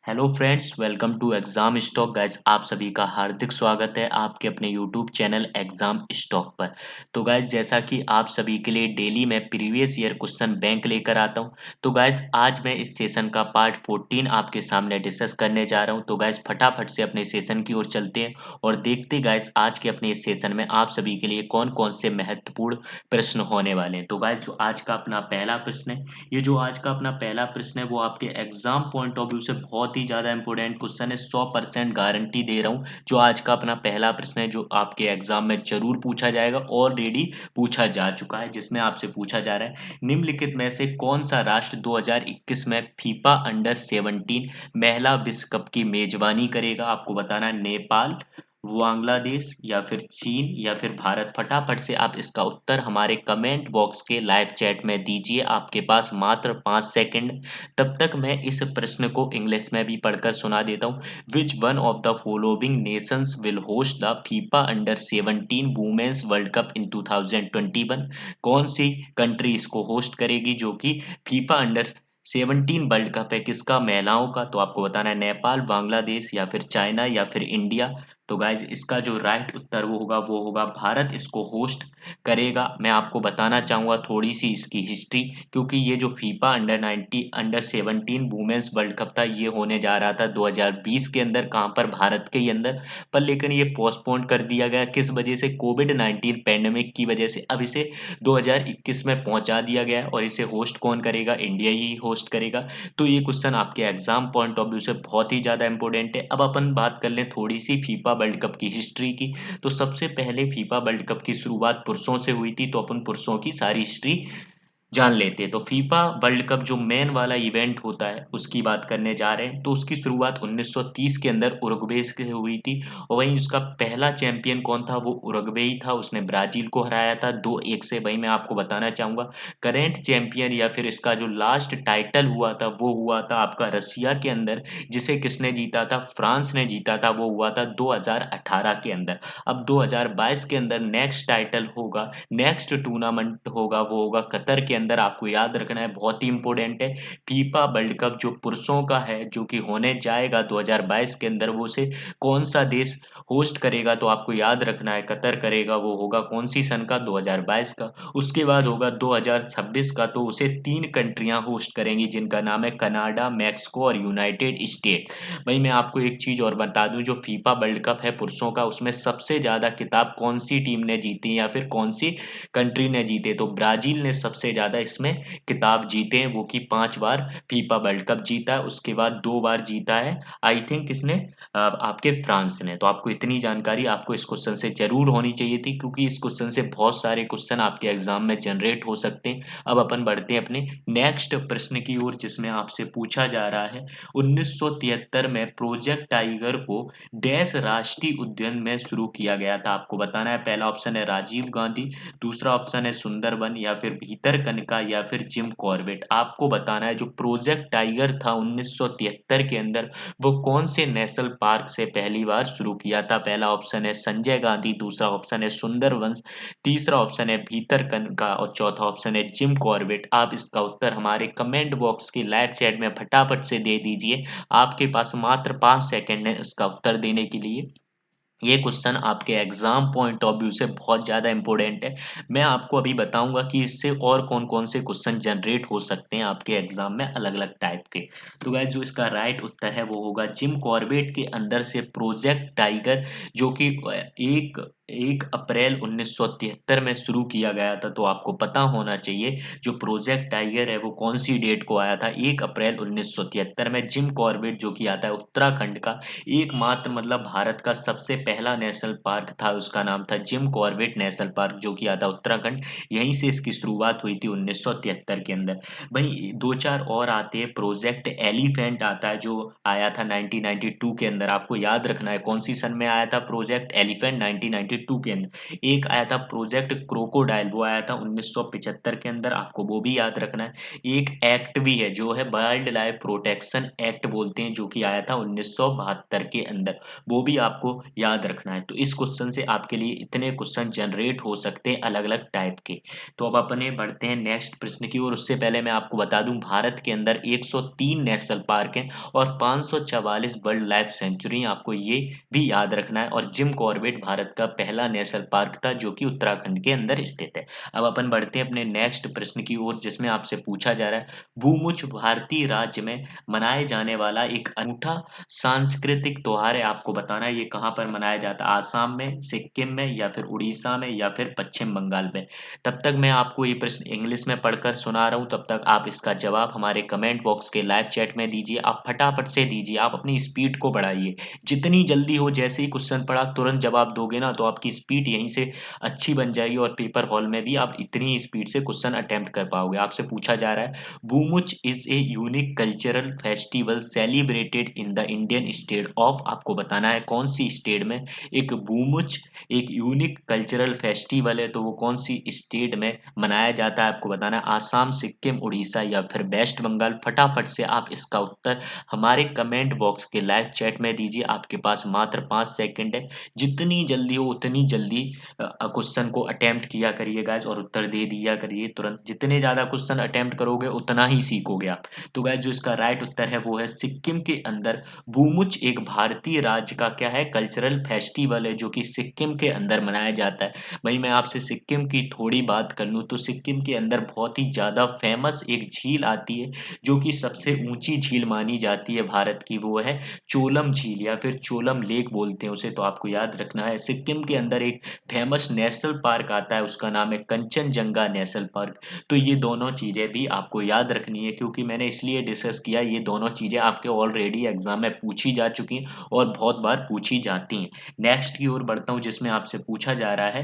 Hello friends, welcome to exam stock guys. आप सभी का हार्दिक स्वागत है आपके अपने यूट्यूब चैनल एग्जाम स्टॉक पर। तो गाइस, जैसा कि आप सभी के लिए डेली मैं प्रीवियस ईयर क्वेश्चन बैंक लेकर आता हूं, तो गाइस आज मैं इस सेशन का पार्ट 14 आपके सामने डिस्कस करने जा रहा हूं। तो गाइस फटाफट से अपने सेशन की ओर चलते हैं और देखते गाइस आज के अपने इस सेशन में आप सभी के लिए कौन कौन से महत्वपूर्ण प्रश्न होने वाले हैं। तो गाइस जो आज का अपना पहला प्रश्न है, ये जो आज का अपना पहला प्रश्न है वो आपके एग्जाम पॉइंट ऑफ व्यू से बहुत ही ज़्यादा इंपॉर्टेंट क्वेश्चन है। 100% गारंटी दे रहा हूँ। जो आज का अपना पहला प्रश्न है जो आपके एग्जाम में जरूर पूछा जाएगा, ऑलरेडी पूछा जा चुका है, जिसमें आपसे पूछा जा रहा है निम्नलिखित में से कौन सा राष्ट्र 2021 में फीफा अंडर 17 महिला विश्व कप की मेजबानी करेगा। आपको बताना है नेपाल, बांग्लादेश या फिर चीन या फिर भारत। फटाफट से आप इसका उत्तर हमारे कमेंट बॉक्स के लाइव चैट में दीजिए। आपके पास मात्र 5 सेकंड। तब तक मैं इस प्रश्न को इंग्लिश में भी पढ़कर सुना देता हूँ। Which one of the following nations will host the FIFA under 17 women's world cup in 2021। कौन सी कंट्री इसको होस्ट करेगी जो कि फीफा अंडर 17 वर्ल्ड कप है किसका, महिलाओं का। तो आपको बताना है नेपाल, बांग्लादेश या फिर चाइना या फिर इंडिया। तो गाइज इसका जो राइट उत्तर वो होगा भारत इसको होस्ट करेगा। मैं आपको बताना चाहूंगा थोड़ी सी इसकी हिस्ट्री, क्योंकि ये जो FIFA under 17 women's world cup था ये होने जा रहा था 2020 के अंदर, कहाँ पर, भारत के ही अंदर। पर लेकिन ये पोस्टपोन कर दिया गया किस वजह से, कोविड-19 पैंडेमिक की वजह से। अब इसे 2021 में पहुंचा दिया गया है और इसे होस्ट कौन करेगा, इंडिया ही होस्ट करेगा। तो ये क्वेश्चन आपके एग्जाम पॉइंट ऑफ व्यू से बहुत ही ज्यादा इंपॉर्टेंट है। अब अपन बात कर लें थोड़ी सी फीफा वर्ल्ड कप की हिस्ट्री की। तो सबसे पहले फीफा वर्ल्ड कप की शुरुआत पुरुषों से हुई थी, तो अपन पुरुषों की सारी हिस्ट्री जान लेते हैं। तो फीफा वर्ल्ड कप जो मेन वाला इवेंट होता है उसकी बात करने जा रहे हैं। तो उसकी शुरुआत 1930 के अंदर उरुग्वे से हुई थी और वहीं उसका पहला चैंपियन कौन था, वो उरुग्वे ही था। उसने ब्राजील को हराया था 2-1 से। वहीं मैं आपको बताना चाहूंगा करेंट चैंपियन या फिर इसका जो लास्ट टाइटल हुआ था वो हुआ था आपका रसिया के अंदर, जिसे किसने जीता था, फ्रांस ने जीता था। वो हुआ था 2018 के अंदर। अब 2022 के अंदर नेक्स्ट टाइटल होगा, नेक्स्ट टूर्नामेंट होगा, वो होगा कतर के अंदर। आपको याद रखना है, बहुत ही इंपॉर्टेंट है। फीफा वर्ल्ड कप जो पुरुषों का है जो कि होने जाएगा 2022 के अंदर, वो से कौन सा देश होस्ट करेगा, तो आपको याद रखना है कतर करेगा। वो होगा कौन सी सन का, 2022 का। उसके बाद होगा 2026 का, तो उसे 3 कंट्रियां होस्ट करेंगी जिनका नाम है कनाडा, मैक्सिको और यूनाइटेड स्टेट। भाई मैं आपको एक चीज और बता दूं, जो फीफा वर्ल्ड कप है पुरुषों का उसमें सबसे ज्यादा खिताब कौन सी टीम ने जीती या फिर कौन सी कंट्री ने जीते, तो ब्राजील ने सबसे ज्यादा इसमें खिताब जीते हैं, वो कि 5 बार फीफा वर्ल्ड कप जीता है। उसके बाद 2 बार जीता है आई थिंक किसने, आपके फ्रांस ने। तो आपको इतनी जानकारी आपको इस क्वेश्चन से जरूर होनी चाहिए थी, क्योंकि इस क्वेश्चन से बहुत सारे क्वेश्चन आपके एग्जाम में जनरेट हो सकते हैं। अब अपन बढ़ते हैं अपने नेक्स्ट प्रश्न की ओर, जिसमें आपसे पूछा जा रहा है 1973 में प्रोजेक्ट टाइगर को डैश राष्ट्रीय उद्यान में शुरू किया गया था। आपको बताना है, पहला ऑप्शन है राजीव गांधी, दूसरा ऑप्शन है सुंदरबन या फिर भीतरकनिका या फिर जिम कॉर्बेट। आपको बताना है जो प्रोजेक्ट टाइगर था 1973 के अंदर, वो कौन से नेशनल पार्क से पहली बार शुरू किया था। पहला ऑप्शन है संजय गांधी, दूसरा ऑप्शन है सुंदरवन, तीसरा ऑप्शन है भीतरकनिका और चौथा ऑप्शन है जिम कॉर्बेट। आप इसका उत्तर हमारे कमेंट बॉक्स की लाइव चैट में फटाफट से दे दीजिए। आपके पास मात्र 5 सेकंड है इसका उत्तर देने के लिए। ये क्वेश्चन आपके एग्जाम पॉइंट ऑफ व्यू से बहुत ज़्यादा इंपॉर्टेंट है। मैं आपको अभी बताऊंगा कि इससे और कौन कौन से क्वेश्चन जनरेट हो सकते हैं आपके एग्जाम में अलग अलग टाइप के। तो गाइस जो इसका राइट उत्तर है वो होगा जिम कॉर्बेट के अंदर से प्रोजेक्ट टाइगर, जो कि एक 1 अप्रैल 1973 में शुरू किया गया था। तो आपको पता होना चाहिए जो प्रोजेक्ट टाइगर है वो कौन सी डेट को आया था, 1 अप्रैल 1973 में। जिम कॉर्बेट जो कि आता है उत्तराखंड का एकमात्र, मतलब भारत का सबसे पहला नेशनल पार्क था, उसका नाम था जिम कॉर्बेट नेशनल पार्क, जो कि आता उत्तराखंड। यहीं से इसकी शुरुआत हुई थी 1973 के अंदर। वहीं दो चार और आते हैं, प्रोजेक्ट एलिफेंट आता है जो आया था 1992 के अंदर। आपको याद रखना है कौन सी सन में आया था प्रोजेक्ट एलिफेंट, 1992 1972 के अंदर। एक आया था प्रोजेक्ट क्रोकोडाइल, वो आया था 1975 के अंदर, आपको वो भी याद रखना है। एक एक्ट भी है जो है वाइल्ड लाइफ प्रोटेक्शन एक्ट बोलते हैं, जो कि आया था 1972 के अंदर, वो भी आपको याद रखना है। तो इस क्वेश्चन से आपके लिए इतने क्वेश्चन जनरेट हो सकते हैं अलग अलग टाइप के। तो अब अपने बढ़ते हैं नेक्स्ट प्रश्न की ओर। उससे पहले मैं आपको बता दूं, भारत के अंदर 103 नेशनल पार्क हैं और 544 वर्ल्ड लाइफ सेंचुरी, आपको ये भी याद रखना है। और जिम कॉर्बेट भारत का पहला नेशनल पार्क था जो कि उत्तराखंड के अंदर स्थित है। अब अपन बढ़ते हैं अपने नेक्स्ट प्रश्न की ओर, जिसमें आपसे पूछा जा रहा है, भूमुच भारतीय राज्य में मनाए जाने वाला एक अनूठा सांस्कृतिक त्योहार है। आपको बताना है ये कहाँ पर मनाया जाता है, आसाम में, सिक्किम में, या फिर उड़ीसा में, या फिर पश्चिम बंगाल में। तब तक मैं आपको ये प्रश्न इंग्लिश में पढ़कर सुना रहा हूँ, तब तक आप इसका जवाब हमारे कमेंट बॉक्स के लाइव चैट में दीजिए। आप फटाफट से दीजिए, आप अपनी स्पीड को बढ़ाइए जितनी जल्दी हो। जैसे ही क्वेश्चन पढ़ा तुरंत जवाब दोगे ना, तो आपकी स्पीड यहीं से अच्छी बन जाएगी और पेपर हॉल में भी आप इतनी स्पीड से क्वेश्चन अटेम्प्ट कर पाओगे। आपसे पूछा जा रहा है, Bumchu is a unique cultural festival celebrated in the Indian state of, आपको बताना है कौन सी स्टेट में एक बूमुच एक यूनिक कल्चरल फेस्टिवल है, तो वो कौन सी स्टेट में मनाया जाता है। आपको बताना है आसाम, सिक्किम, उड़ीसा, या फिर वेस्ट बंगाल। फटाफट से आप इसका उत्तर हमारे कमेंट बॉक्स के लाइव चैट में दीजिए। आपके पास मात्र 5 सेकंड है, जितनी जल्दी हो उतनी जल्दी क्वेश्चन को अटेम्प्ट किया करिए गाइज, और उत्तर दे दिया करिए तुरंत। जितने ज्यादा क्वेश्चन अटेम्प्ट करोगे उतना ही सीखोगे आप। तो गाइज जो इसका राइट उत्तर है वो है सिक्किम के अंदर बूमुच एक भारतीय राज्य का क्या है, कल्चरल फेस्टिवल है, जो कि सिक्किम के अंदर मनाया जाता है। भाई मैं आपसे सिक्किम की थोड़ी बात कर लूँ तो सिक्किम के अंदर बहुत ही ज़्यादा फेमस एक झील आती है, जो कि सबसे ऊंची झील मानी जाती है भारत की, वो है चोलम झील या फिर चोलम लेक बोलते हैं उसे। तो आपको याद रखना है, सिक्किम के अंदर एक फेमस नेशनल पार्क आता है, उसका नाम है कंचनजंगा नेशनल पार्क। तो ये दोनों चीज़ें भी आपको याद रखनी है, क्योंकि मैंने इसलिए डिस्कस किया, ये दोनों चीज़ें आपके ऑलरेडी एग्जाम में पूछी जा चुकी हैं और बहुत बार पूछी जाती हैं। नेक्स्ट की ओर बढ़ता हूँ, जिसमें आपसे पूछा जा रहा है,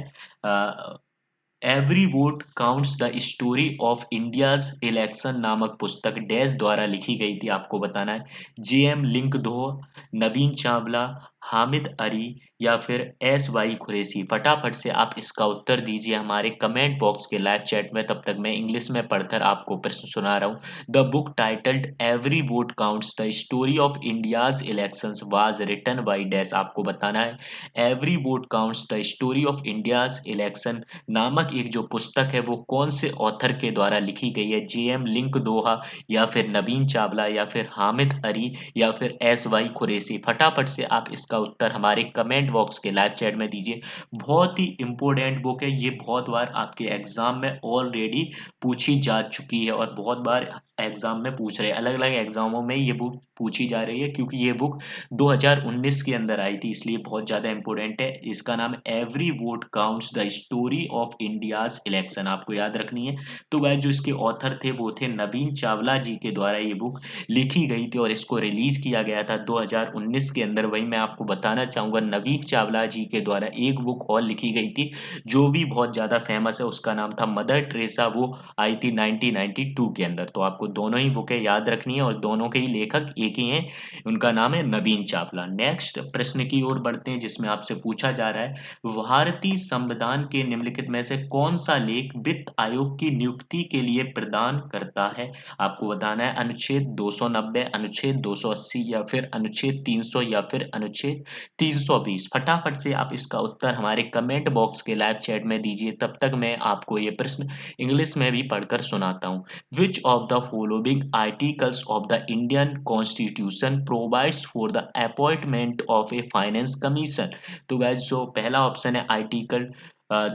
every vote counts the story of India's election नामक पुस्तक डैश द्वारा लिखी गई थी। आपको बताना है जे.एम. लिंकदोह, नवीन चावला, हामिद अली, या फिर एस.वाई. कुरैशी। फटाफट से आप इसका उत्तर दीजिए हमारे कमेंट बॉक्स के लाइव चैट में। तब तक मैं इंग्लिश में पढ़कर आपको प्रश्न सुना रहा हूँ। The book titled every vote counts the story of India's elections was written by dash. आपको बताना है every vote counts the story of India's election नामक एक जो पुस्तक है वो कौन से ऑथर के द्वारा लिखी गई है, जे.एम. लिंकदोहा, या फिर नवीन चावला, या फिर हामिद अली, या फिर एस.वाई. कुरैशी। फटाफट से आप इसका उत्तर हमारे कमेंट बॉक्स के लाइव चैट में दीजिए। बहुत ही इंपॉर्टेंट बुक है ये, बहुत बार आपके एग्जाम में ऑलरेडी पूछी जा चुकी है और बहुत बार एग्जाम में पूछ रहे हैं, अलग अलग एग्जामों में ये बुक पूछी जा रही है, क्योंकि ये बुक 2019 के अंदर आई थी, इसलिए बहुत ज्यादा इंपॉर्टेंट है। इसका नाम every vote counts the story of India's election, आपको याद रखनी है। तो गाइस जो इसके ऑथर थे वो थे नवीन चावला जी के द्वारा ये बुक लिखी गई थी और इसको रिलीज किया गया था 2019 के अंदर। वही मैं आपको बताना चाहूंगा, नवीन चावला जी के द्वारा एक बुक और लिखी गई थी जो भी बहुत ज्यादा फेमस है, उसका नाम था मदर टेरेसा, वो आई थी 1992 के अंदर। तो आपको दोनों ही बुकें याद रखनी है और दोनों के ही लेखक एक ही हैं, उनका नाम है नवीन चावला। नेक्स्ट प्रश्न की ओर बढ़ते हैं, जिसमें आपसे पूछा जा रहा है, भारतीय संविधान के निम्नलिखित में से कौन सा लेख वित्त आयोग की नियुक्ति के लिए प्रदान करता है। आपको बताना है अनुच्छेद 290, अनुच्छेद 280, या फिर अनुच्छेद 300, या फिर अनुच्छेद 320। फटाफट से आप इसका उत्तर हमारे कमेंट बॉक्स के लाइव चैट में दीजिए। तब तक मैं आपको ये प्रश्न इंग्लिश में भी पढ़कर सुनाता हूँ। Which of the following articles of the Indian Constitution provides for the appointment of a finance commission? तो गाइज जो पहला ऑप्शन है आर्टिकल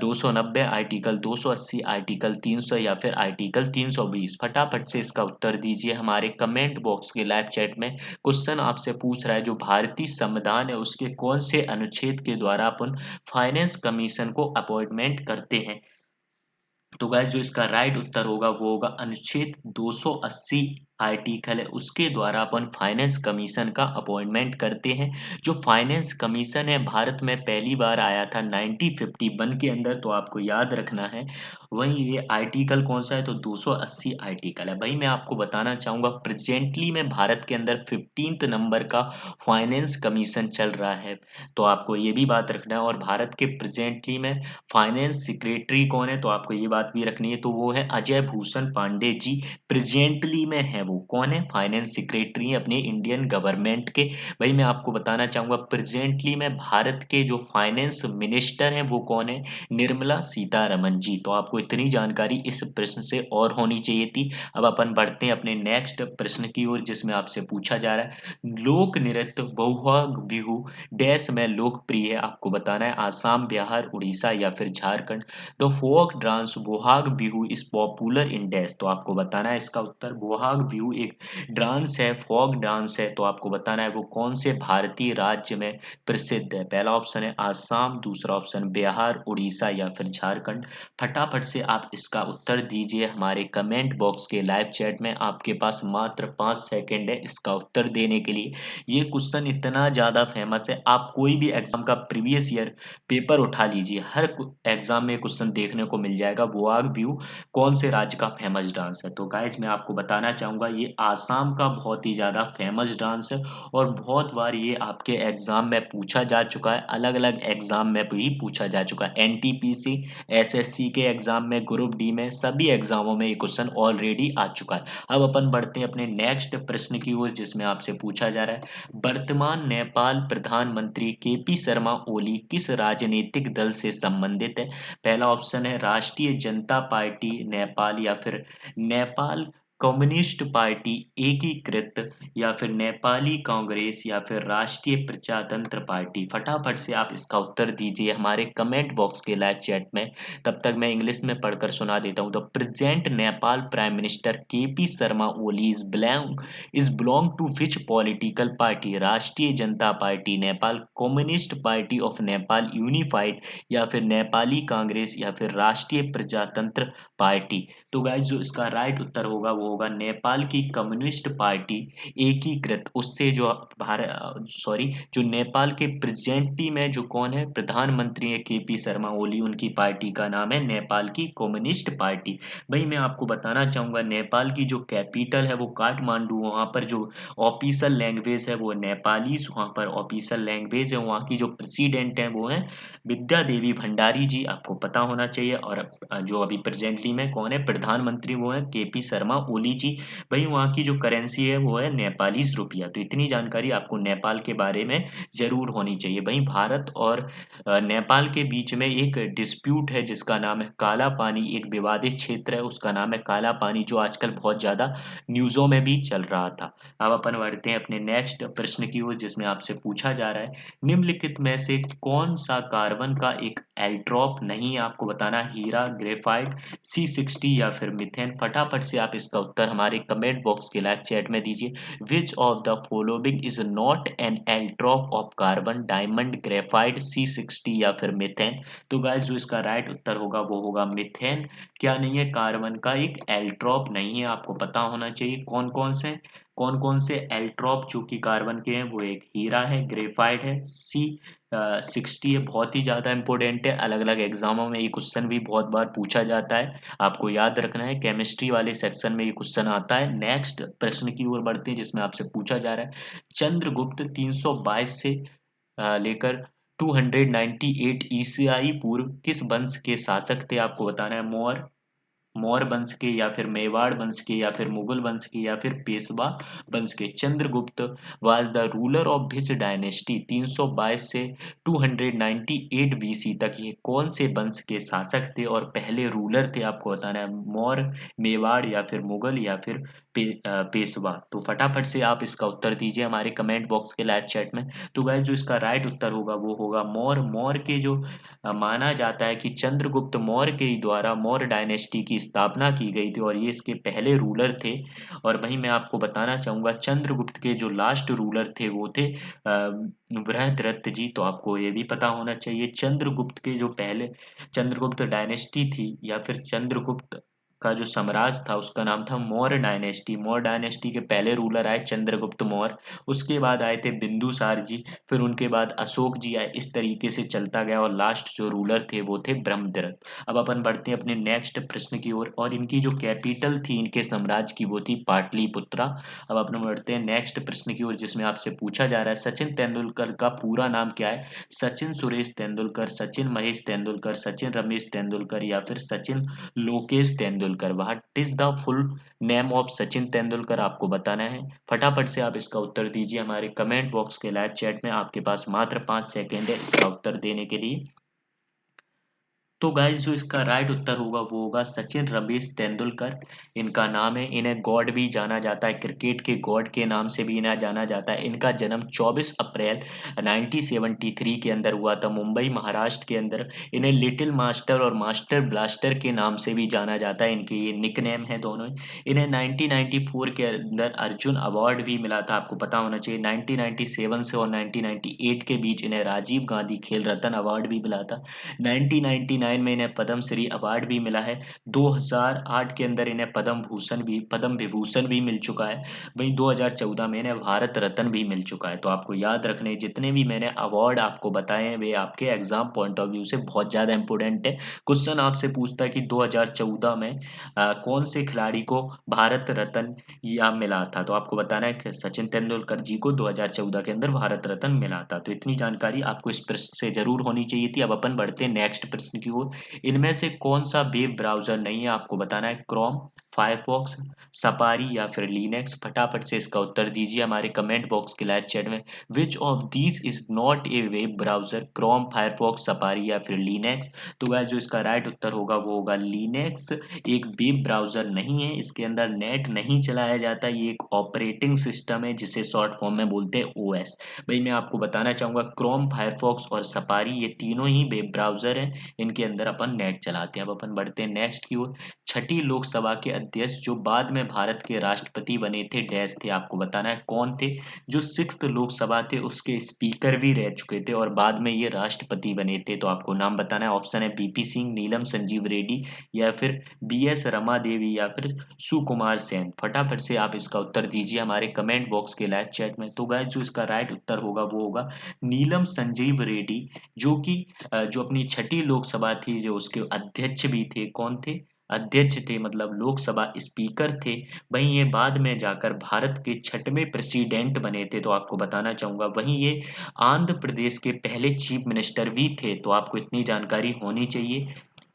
290, आर्टिकल 280, आर्टिकल 300, या फिर आर्टिकल 320। फटाफट से इसका उत्तर दीजिए हमारे कमेंट बॉक्स के लाइव चैट में। क्वेश्चन आपसे पूछ रहा है जो भारतीय संविधान है उसके कौन से अनुच्छेद के द्वारा अपन फाइनेंस कमीशन को अपॉइंटमेंट करते हैं। तो गाइस जो इसका राइट उत्तर होगा वो होगा अनुच्छेद 280 आर्टिकल है उसके द्वारा अपन फाइनेंस कमीशन का अपॉइंटमेंट करते हैं। जो फाइनेंस कमीशन है भारत में पहली बार आया था 1951 के अंदर, तो आपको याद रखना है। वहीं ये आर्टिकल कौन सा है, तो 280 आर्टिकल है। भाई मैं आपको बताना चाहूंगा प्रेजेंटली में भारत के अंदर 15th नंबर का फाइनेंस कमीशन चल रहा है, तो आपको ये भी बात रखना है। और भारत के प्रेजेंटली में फाइनेंस सेक्रेटरी कौन है, तो आपको ये बात भी रखनी है, तो वो है अजय भूषण पांडे जी। प्रेजेंटली में है वो कौन है, फाइनेंस सेक्रेटरी अपने इंडियन गवर्नमेंट के। भाई मैं आपको बताना चाहूंगा प्रेजेंटली में भारत के जो फाइनेंस मिनिस्टर हैं वो कौन है, निर्मला सीतारमन जी। तो आपको इतनी जानकारी इस प्रश्न से और होनी चाहिए थी। अब अपन बढ़ते हैं अपने नेक्स्ट प्रश्न की ओर, जिसमें आपसे पूछा जा रहा है लोक नृत्य बहुआग बिहू डैश में लोकप्रिय है। आपको बताना है आसाम, बिहार, उड़ीसा या फिर Jharkhand. The folk dance Bohag Bihu is popular in dash. तो आपको बताना है इसका उत्तर। बोहाग बिहू एक डांस है, फोक डांस है, तो आपको बताना है वो कौन से भारतीय राज्य में प्रसिद्ध है। पहला ऑप्शन है आसाम, दूसरा ऑप्शन बिहार, उड़ीसा या फिर झारखंड। फटाफट से आप इसका उत्तर दीजिए हमारे कमेंट बॉक्स के लाइव चैट में। आपके पास मात्र 5 सेकेंड है इसका उत्तर देने के लिए। ये क्वेश्चन इतना ज़्यादा फेमस है, आप कोई भी एग्जाम का प्रीवियस ईयर पेपर उठा लीजिए, हर एग्जाम में क्वेश्चन देखने को मिल जाएगा बोआग बिहू कौन से राज्य का फेमस डांस है। तो गाइज मैं आपको बताना चाहूंगा ये आसाम का बहुत ही ज़्यादा फेमस डांस है, और बहुत बार ये आपके एग्जाम में पूछा जा चुका है, अलग अलग एग्जाम में भी पूछा जा चुका है। एनटीपीसी, एसएससी के एग्जाम में, ग्रुप डी में, सभी एग्जामों में ये क्वेश्चन ऑलरेडी आ चुका है। अब अपन बढ़ते हैं अपने नेक्स्ट प्रश्न की ओर, जिसमें आपसे पूछा जा रहा है वर्तमान नेपाल प्रधानमंत्री केपी शर्मा ओली किस राजनीतिक दल से संबंधित है। पहला ऑप्शन है राष्ट्रीय जनता पार्टी नेपाल या फिर नेपाल कम्युनिस्ट पार्टी एकीकृत या फिर नेपाली कांग्रेस या फिर राष्ट्रीय प्रजातंत्र पार्टी। फटाफट से आप इसका उत्तर दीजिए हमारे कमेंट बॉक्स के लाइव चैट में। तब तक मैं इंग्लिश में पढ़कर सुना देता हूँ। The present Nepal prime minister KP Sharma Oli is belong to which political party. Rashtriya Janata party, Nepal communist party of Nepal unified या फिर नेपाली कांग्रेस या फिर राष्ट्रीय प्रजातंत्र पार्टी। तो गाइस जो इसका राइट उत्तर होगा वो होगा नेपाल की कम्युनिस्ट पार्टी एकीकृत। उससे जो भारत सॉरी जो नेपाल के प्रेजेंटली में जो कौन है प्रधानमंत्री है केपी शर्मा ओली, उनकी पार्टी का नाम है नेपाल की कम्युनिस्ट पार्टी। भाई मैं आपको बताना चाहूंगा नेपाल की जो कैपिटल है वो काठमांडू, वहाँ पर जो ऑफिशियल लैंग्वेज है वो नेपाली, वहाँ पर ऑफिशियल लैंग्वेज है। वहाँ की जो प्रेसिडेंट है वो है विद्या देवी भंडारी जी, आपको पता होना चाहिए। और जो अभी प्रेजेंटली में कौन है प्रधानमंत्री वो है केपी शर्मा ओली जी। भाई वहाँ की जो करेंसी है वो है नेपाली रुपया। तो इतनी जानकारी आपको नेपाल के बारे में जरूर होनी चाहिए। भाई भारत और नेपाल के बीच में एक डिस्प्यूट है जिसका नाम है काला पानी, एक विवादित क्षेत्र है उसका नाम है काला पानी, जो आजकल बहुत ज्यादा न्यूज़ों में भी चल रहा था। अब अपन बढ़ते हैं अपने नेक्स्ट प्रश्न की ओर, जिसमें आपसे पूछा जा रहा है निम्नलिखित में से कौन सा कार्बन का एक एल्ट्रॉप नहीं है। आपको बताना हीरा, ग्रेफाइट, C60 या फिर मिथेन। फटाफट से आप इसका उत्तर हमारे कमेंट बॉक्स के लाइव चैट में दीजिए। Which of the following is not an allotrope of carbon, diamond, graphite, C60 या फिर मिथेन। तो गाइस जो इसका राइट उत्तर होगा वो होगा मिथेन। क्या नहीं है, कार्बन का एक एल्ट्रॉप नहीं है। आपको पता होना चाहिए कौन कौन से एल्ट्रॉप जो कि कार्बन के हैं। वो एक हीरा है, ग्रेफाइट है, C60 है, बहुत ही ज्यादा इंपॉर्टेंट है, अलग अलग एग्जामों में ये क्वेश्चन भी बहुत बार पूछा जाता है, आपको याद रखना है। केमिस्ट्री वाले सेक्शन में ये क्वेश्चन आता है। नेक्स्ट प्रश्न की ओर बढ़ते हैं, जिसमें आपसे पूछा जा रहा है चंद्रगुप्त 322 से लेकर 298 ईसाई पूर्व किस वंश के शासक थे। आपको बताना है मौर्य वंश के या फिर मेवाड़ वंश के या फिर मुगल वंश के या फिर पेशवा वंश के। Chandragupta was the ruler of which dynasty. 322 से 298 बीसी तक ये कौन से वंश के शासक थे और पहले रूलर थे। आपको बताना है मौर्य, मेवाड़ या फिर मुगल या फिर पेशवा। तो फटाफट से आप इसका उत्तर दीजिए हमारे कमेंट बॉक्स के लाइव चैट में। तो गाइस जो इसका राइट उत्तर होगा वो होगा मौर्य के जो माना जाता है कि चंद्रगुप्त मौर्य के द्वारा मौर्य डायनेस्टी की स्थापना की गई थी और ये इसके पहले रूलर थे। और वहीं मैं आपको बताना चाहूंगा चंद्रगुप्त के जो लास्ट रूलर थे वो थे बृहद्रथ जी। तो आपको ये भी पता होना चाहिए चंद्रगुप्त के जो पहले चंद्रगुप्त डायनेस्टी थी या फिर चंद्रगुप्त का जो साम्राज्य था उसका नाम था मौर्य डायनेस्टी। मौर्य डायनेस्टी के पहले रूलर आए चंद्रगुप्त मौर्य, उसके बाद आए थे बिंदुसार जी, फिर उनके बाद अशोक जी आए। इस तरीके से चलता गया और लास्ट जो रूलर थे वो थे ब्रह्मदत्त। अब अपन बढ़ते हैं अपने नेक्स्ट प्रश्न की ओर, और इनकी जो कैपिटल थी इनके साम्राज्य की वो थी पाटलिपुत्रा। अब अपन बढ़ते हैं नेक्स्ट प्रश्न की ओर, जिसमें आपसे पूछा जा रहा है सचिन तेंदुलकर का पूरा नाम क्या है? सचिन सुरेश तेंदुलकर, सचिन महेश तेंदुलकर, सचिन रमेश तेंदुलकर या फिर Sachin Lokesh Tendulkar. What is the full name of Sachin Tendulkar आपको बताना है। फटाफट से आप इसका उत्तर दीजिए हमारे कमेंट बॉक्स के लाइव चैट में। आपके पास मात्र 5 सेकेंड है इसका उत्तर देने के लिए। तो गाइस जो इसका राइट उत्तर होगा वो होगा सचिन रमेश तेंदुलकर। इनका नाम है, इन्हें गॉड भी जाना जाता है, क्रिकेट के गॉड के नाम से भी इन्हें जाना जाता है। इनका जन्म 24 अप्रैल 1973 के अंदर हुआ था मुंबई महाराष्ट्र के अंदर। इन्हें लिटिल मास्टर और मास्टर ब्लास्टर के नाम से भी जाना जाता है, इनके ये निकनेम है दोनों ही। इन्हें 1994 के अंदर अर्जुन अवार्ड भी मिला था, आपको पता होना चाहिए। 1997 से और 1998 के बीच इन्हें राजीव गांधी खेल रत्न अवार्ड भी मिला था। 1999 में इन्हें पद्म श्री अवार्ड भी मिला है। 2008 के अंदर इन्हें पद्म विभूषण भी मिल चुका है। वहीं 2014 में इन्हें भारत रत्न भी मिल चुका है। तो आपको याद रखने, जितने भी मैंने अवार्ड आपको बताए हैं वे आपके एग्जाम पॉइंट ऑफ व्यू से बहुत ज्यादा इंपॉर्टेंट है। क्वेश्चन आपसे पूछता है कि 2014 में कौन से खिलाड़ी को भारत रत्न या मिला था, तो आपको बताना है कि सचिन तेंदुलकर जी को 2014 के अंदर भारत रत्न मिला था। तो इतनी जानकारी आपको इस प्रश्न से जरूर होनी चाहिए थी। अब अपन बढ़ते हैं नेक्स्ट प्रश्न की ओर। इनमें से कौन सा वेब ब्राउजर नहीं है, आपको बताना है। क्रोम, फायरफॉक्स, सफारी या फिर लिनक्स। फटाफट से इसका उत्तर दीजिए हमारे कमेंट बॉक्स के लाइव चैट में। Which of these is not a web browser? Chrome, Firefox, safari या फिर लिनक्स। तो गाइस जो इसका राइट उत्तर होगा वो होगा लिनक्स। एक वेब ब्राउजर नहीं है, इसके अंदर नेट नहीं चलाया जाता, ये एक ऑपरेटिंग सिस्टम है जिसे शॉर्ट फॉर्म में बोलते हैं ओएस। भाई मैं आपको बताना चाहूंगा क्रोम, फायरफॉक्स और सफारी ये तीनों ही वेब ब्राउजर हैं, इनके अंदर अपन नेट चलाते हैं। अब अपन बढ़ते हैं नेक्स्ट की ओर। छठी लोकसभा के अध्यक्ष जो बाद में भारत के राष्ट्रपति बने थे डैश थे, आपको बताना है कौन थे। जो 6th लोकसभा थे उसके स्पीकर भी रह चुके थे और बाद में ये राष्ट्रपति बने थे, तो आपको नाम बताना है। ऑप्शन है बीपी सिंह, नीलम संजीव रेड्डी या फिर बीएस रमा देवी या फिर सुकुमार सेन। फटाफट से आप इसका उत्तर दीजिए हमारे कमेंट बॉक्स के लाइव चैट में। तो गाइस जो इसका राइट उत्तर होगा वो होगा नीलम संजीव रेड्डी, जो कि जो अपनी छठी लोकसभा थी जो उसके अध्यक्ष भी थे। कौन थे? अध्यक्ष थे, मतलब लोकसभा स्पीकर थे। वहीं ये बाद में जाकर भारत के छठवें प्रेसिडेंट बने थे, तो आपको बताना चाहूंगा। वहीं ये आंध्र प्रदेश के पहले चीफ मिनिस्टर भी थे, तो आपको इतनी जानकारी होनी चाहिए।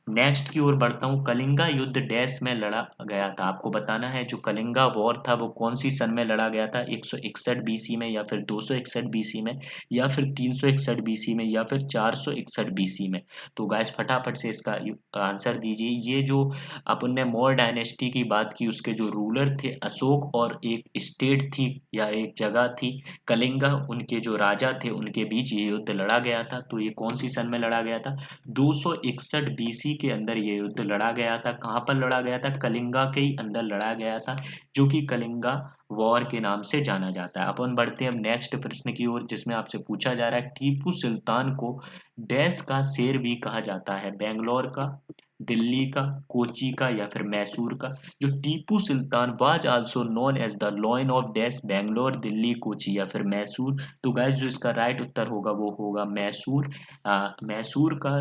नेक्स्ट की ओर बढ़ता हूँ। कलिंगा युद्ध डैश में लड़ा गया था, आपको बताना है। जो कलिंगा वॉर था वो कौन सी सन में लड़ा गया था? 161 बीसी में या फिर 261 बीसी में या फिर 361 बीसी में या फिर 461 बीसी में। तो गाइस फटाफट से इसका आंसर दीजिए। ये जो अपन ने मौर्य डायनेस्टी की बात की उसके जो रूलर थे अशोक, और एक स्टेट थी या एक जगह थी कलिंगा, उनके जो राजा थे उनके बीच ये युद्ध लड़ा गया था। तो ये कौन सी सन में लड़ा गया था? 261 बीसी के अंदर ये युद्ध लड़ा गया था। कहाँ पर लड़ा गया था? कलिंगा के ही अंदर लड़ा गया था, जो कि कलिंगा वॉर के नाम से जाना जाता है। अपन बढ़ते हैं अब नेक्स्ट प्रश्न की ओर, जिसमें आपसे पूछा जा रहा है टीपू सुल्तान को डैश का शेर भी कहा जाता है? बेंगलोर का, दिल्ली का, कोची का या फिर मैसूर का। जो Tipu Sultan was also known as the lion of dash, Bangalore, Delhi, Kochi या फिर मैसूर। तो गाइस जो इसका राइट उत्तर होगा वो होगा मैसूर। मैसूर का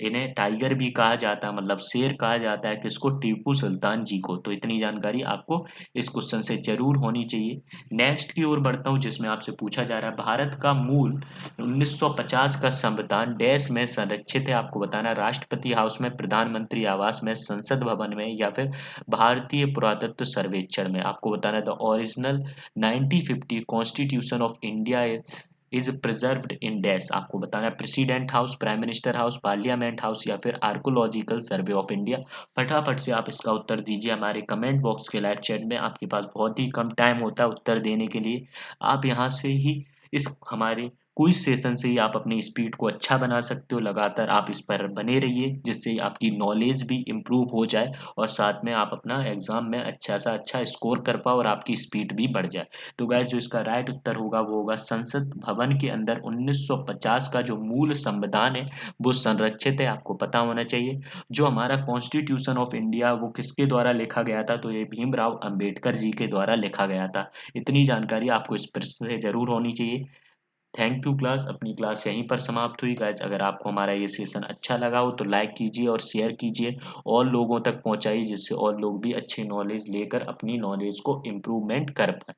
इन्हें टाइगर भी कहा जाता है, मतलब शेर कहा जाता है किसको? टीपू सुल्तान जी को। तो इतनी जानकारी आपको इस क्वेश्चन से जरूर होनी चाहिए। नेक्स्ट की ओर बढ़ता हूँ, जिसमें आपसे पूछा जा रहा है भारत का मूल 1950 का संविधान डैश में संरक्षित है, आपको बताना है। राष्ट्रपति हाउस में, प्रधानमंत्री आवास में, संसद भवन में या फिर भारतीय पुरातत्व सर्वेक्षण में। आपको बताना है the original 1950 constitution of India is preserved in dash. आपको बताना है president house, prime minister house, parliament house या फिर आर्कोलॉजिकल सर्वे ऑफ इंडिया। फटाफट से आप इसका उत्तर दीजिए हमारे कमेंट बॉक्स के लाइव चैट में। आपके पास बहुत ही कम टाइम होता है उत्तर देने के लिए। आप यहाँ से ही इस हमारे क्विज सेशन से ही आप अपनी स्पीड को अच्छा बना सकते हो। लगातार आप इस पर बने रहिए, जिससे आपकी नॉलेज भी इम्प्रूव हो जाए और साथ में आप अपना एग्जाम में अच्छा सा अच्छा स्कोर कर पाओ और आपकी स्पीड भी बढ़ जाए। तो गाइस जो इसका राइट उत्तर होगा वो होगा संसद भवन के अंदर 1950 का जो मूल संविधान है वो संरक्षित है, आपको पता होना चाहिए। जो हमारा कॉन्स्टिट्यूशन ऑफ इंडिया वो किसके द्वारा लिखा गया था, तो ये भीमराव अंबेडकर जी के द्वारा लिखा गया था। इतनी जानकारी आपको इस प्रश्न से जरूर होनी चाहिए। Thank you class. अपनी क्लास यहीं पर समाप्त हुई गाइस। अगर आपको हमारा ये सेशन अच्छा लगा हो तो लाइक कीजिए और शेयर कीजिए और लोगों तक पहुंचाइए, जिससे और लोग भी अच्छी नॉलेज लेकर अपनी नॉलेज को इम्प्रूवमेंट कर पाए।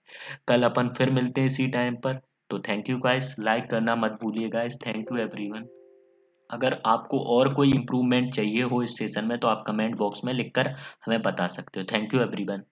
कल अपन फिर मिलते हैं इसी टाइम पर। तो थैंक यू गाइस, लाइक करना मत भूलिए गाइस। Thank you everyone. अगर आपको और कोई इम्प्रूवमेंट चाहिए हो इस सेशन में तो आप कमेंट बॉक्स में लिखकर हमें बता सकते हो। Thank you everyone.